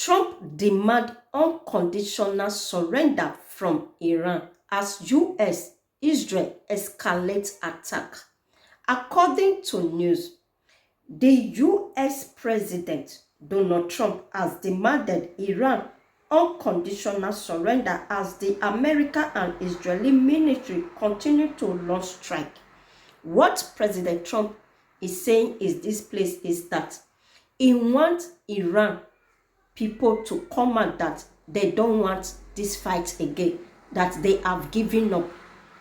Trump demand unconditional surrender from Iran as US, Israel escalates attack. According to news, the US President Donald Trump has demanded Iran unconditional surrender as the American and Israeli military continue to launch strike. What President Trump is saying is displaced is that he wants Iran people to come out that they don't want this fight again, that they have given up.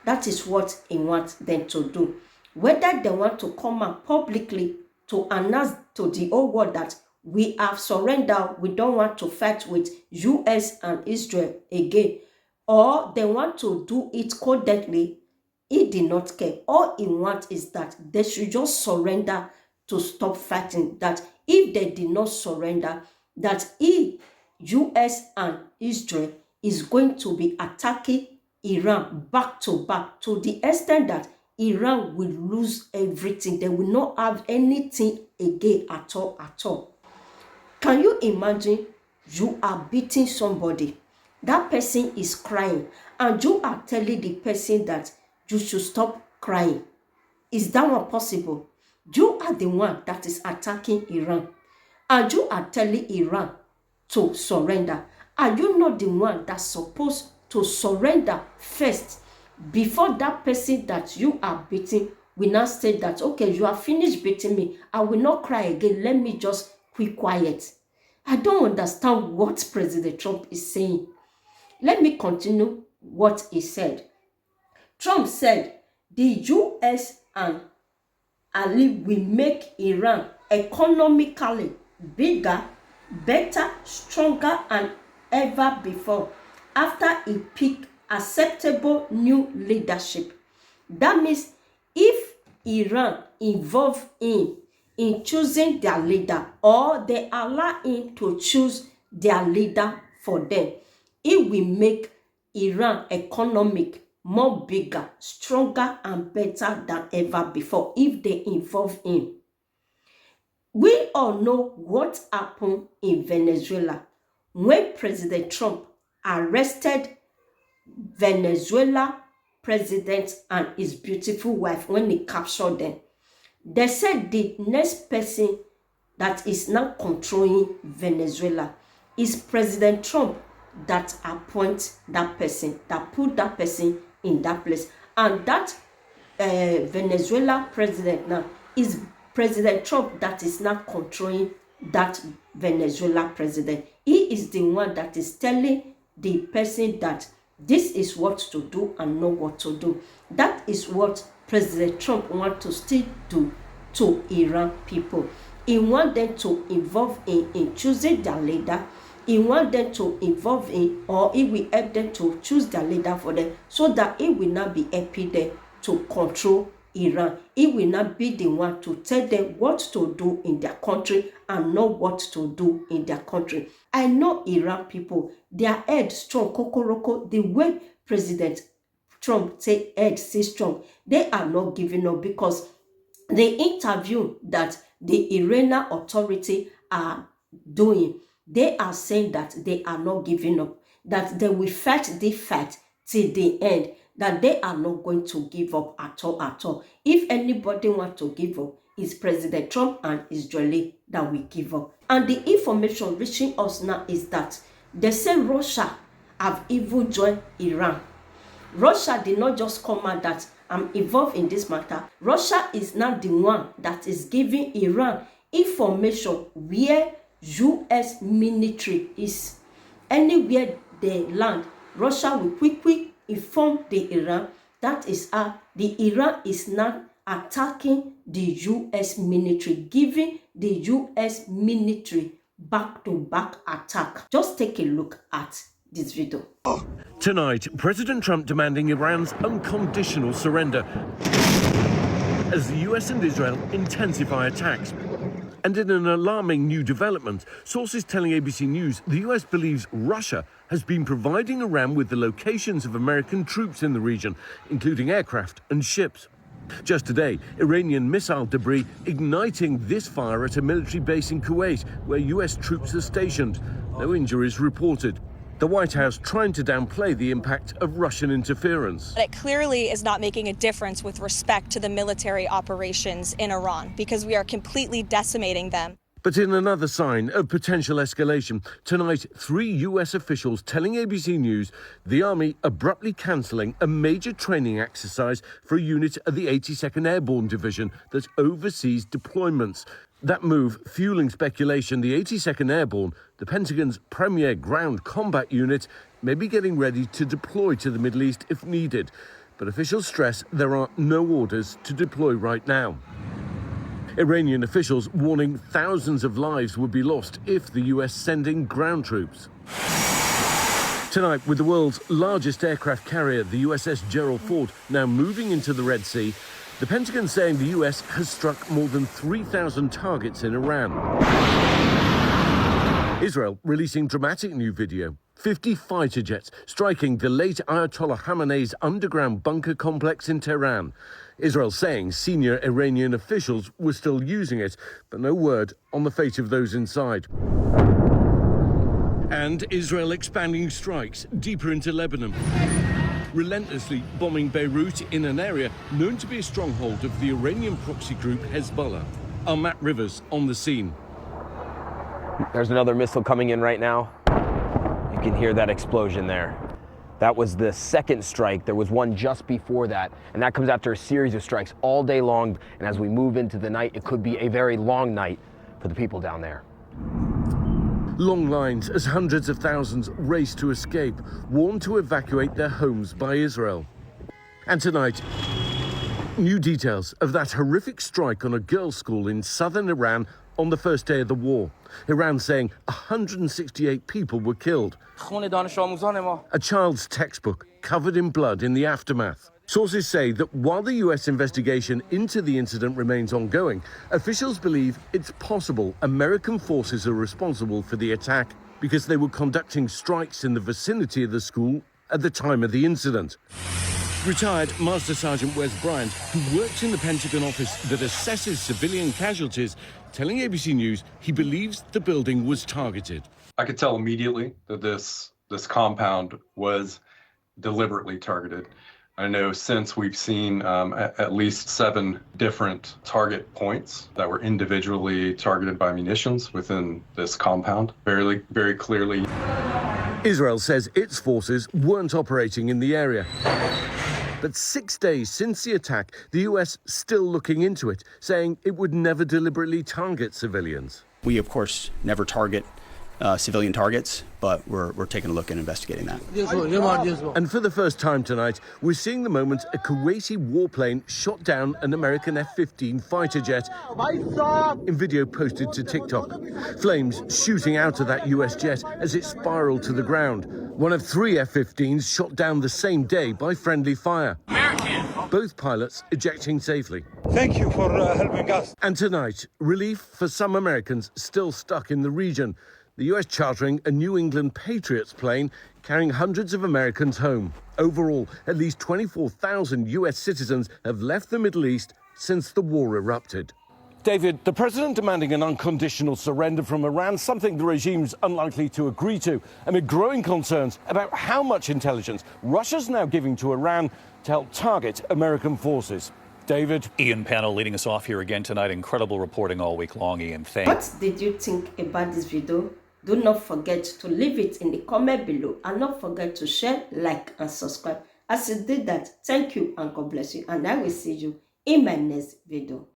That is what he wants them to do. Whether they want to come out publicly to announce to the whole world that we have surrendered, we don't want to fight with US and Israel again, or they want to do it codedly, he did not care. All he wants is that they should just surrender to stop fighting. That if they did not surrender, that US and Israel is going to be attacking Iran back to back to the extent that Iran will lose everything. They will not have anything again at all. Can you imagine you are beating somebody, that person is crying, and you are telling the person that you should stop crying? Is that one possible? You are the one that is attacking Iran, and you are telling Iran to surrender. Are you not the one that's supposed to surrender first before that person that you are beating will not say that, okay, you have finished beating me, I will not cry again, let me just keep quiet? I don't understand what President Trump is saying. Let me continue what he said. Trump said the US and Ali will make Iran economically bigger, better, stronger than ever before after he picked acceptable new leadership. That means if Iran involved in choosing their leader, or they allow him to choose their leader for them, it will make Iran economic more bigger, stronger and better than ever before if they involve him. We all know what happened in Venezuela when President Trump arrested Venezuela president and his beautiful wife when he captured them. They said the next person that is now controlling Venezuela is President Trump, that appoints that person, that put that person in that place. And that Venezuela president now is President Trump that is now controlling that Venezuela president. He is the one that is telling the person that this is what to do and not what to do. That is what President Trump wants to still do to Iran people. He wants them to involve in choosing their leader. He wants them to involve in, or he will help them to choose their leader for them, so that he will not be helping them to control Iran. He will not be the one to tell them what to do in their country and not what to do in their country. I know Iran people, their head strong, kokoroko, the way President Trump say head say strong, they are not giving up, because the interview that the Iranian authority are doing, they are saying that they are not giving up, that they will fight the fight till the end, that they are not going to give up at all. If anybody wants to give up, it's President Trump and Israeli that will give up. And the information reaching us now is that they say Russia have even joined Iran. Russia did not just come out that I'm involved in this matter. Russia is now the one that is giving Iran information where US military is. Anywhere they land, Russia will quickly inform the Iran. That is how the Iran is now attacking the US military, giving the US military back-to-back attack. Just take a look at this video. Tonight, President Trump demanding Iran's unconditional surrender as the US and Israel intensify attacks. And in an alarming new development, sources telling ABC News the US believes Russia has been providing Iran with the locations of American troops in the region, including aircraft and ships. Just today, Iranian missile debris igniting this fire at a military base in Kuwait, where US troops are stationed. No injuries reported. The White House trying to downplay the impact of Russian interference. It clearly is not making a difference with respect to the military operations in Iran, because we are completely decimating them. But in another sign of potential escalation, tonight 3 US officials telling ABC News the Army abruptly cancelling a major training exercise for a unit of the 82nd Airborne Division that oversees deployments. That move fueling speculation the 82nd Airborne, the Pentagon's premier ground combat unit, may be getting ready to deploy to the Middle East if needed. But officials stress there are no orders to deploy right now. Iranian officials warning thousands of lives would be lost if the US sending ground troops. Tonight, with the world's largest aircraft carrier, the USS Gerald Ford, now moving into the Red Sea, the Pentagon saying the US has struck more than 3,000 targets in Iran. Israel releasing dramatic new video. 50 fighter jets striking the late Ayatollah Khamenei's underground bunker complex in Tehran. Israel saying senior Iranian officials were still using it, but no word on the fate of those inside. And Israel expanding strikes deeper into Lebanon, relentlessly bombing Beirut in an area known to be a stronghold of the Iranian proxy group Hezbollah. Our Matt Rivers on the scene. There's another missile coming in right now. You can hear that explosion there. That was the second strike. There was one just before that, and that comes after a series of strikes all day long. And as we move into the night, it could be a very long night for the people down there. Long lines as hundreds of thousands race to escape, warned to evacuate their homes by Israel. And tonight, new details of that horrific strike on a girls' school in southern Iran on the first day of the war. Iran saying 168 people were killed. A child's textbook covered in blood in the aftermath. Sources say that while the US investigation into the incident remains ongoing, officials believe it's possible American forces are responsible for the attack because they were conducting strikes in the vicinity of the school at the time of the incident. Retired Master Sergeant Wes Bryant, who works in the Pentagon office that assesses civilian casualties, telling ABC News he believes the building was targeted. I could tell immediately that this compound was deliberately targeted. I know since we've seen at least 7 different target points that were individually targeted by munitions within this compound, very clearly. Israel says its forces weren't operating in the area. But 6 days since the attack, the US still looking into it, saying it would never deliberately target civilians. We, of course, never target civilian targets, but we're taking a look and investigating that. And for the first time tonight, we're seeing the moment a Kuwaiti warplane shot down an American F-15 fighter jet in video posted to TikTok. Flames shooting out of that US jet as it spiraled to the ground. One of 3 F-15s shot down the same day by friendly fire. Both pilots ejecting safely. Thank you for helping us. And tonight, relief for some Americans still stuck in the region. The US chartering a New England Patriots plane carrying hundreds of Americans home. Overall, at least 24,000 US citizens have left the Middle East since the war erupted. David, the president demanding an unconditional surrender from Iran, something the regime's unlikely to agree to, amid growing concerns about how much intelligence Russia's now giving to Iran to help target American forces. David. Ian Panel leading us off here again tonight. Incredible reporting all week long, Ian. Thanks. What did you think about this video? Do not forget to leave it in the comment below, and not forget to share, like, and subscribe. As you did that, thank you and God bless you, and I will see you in my next video.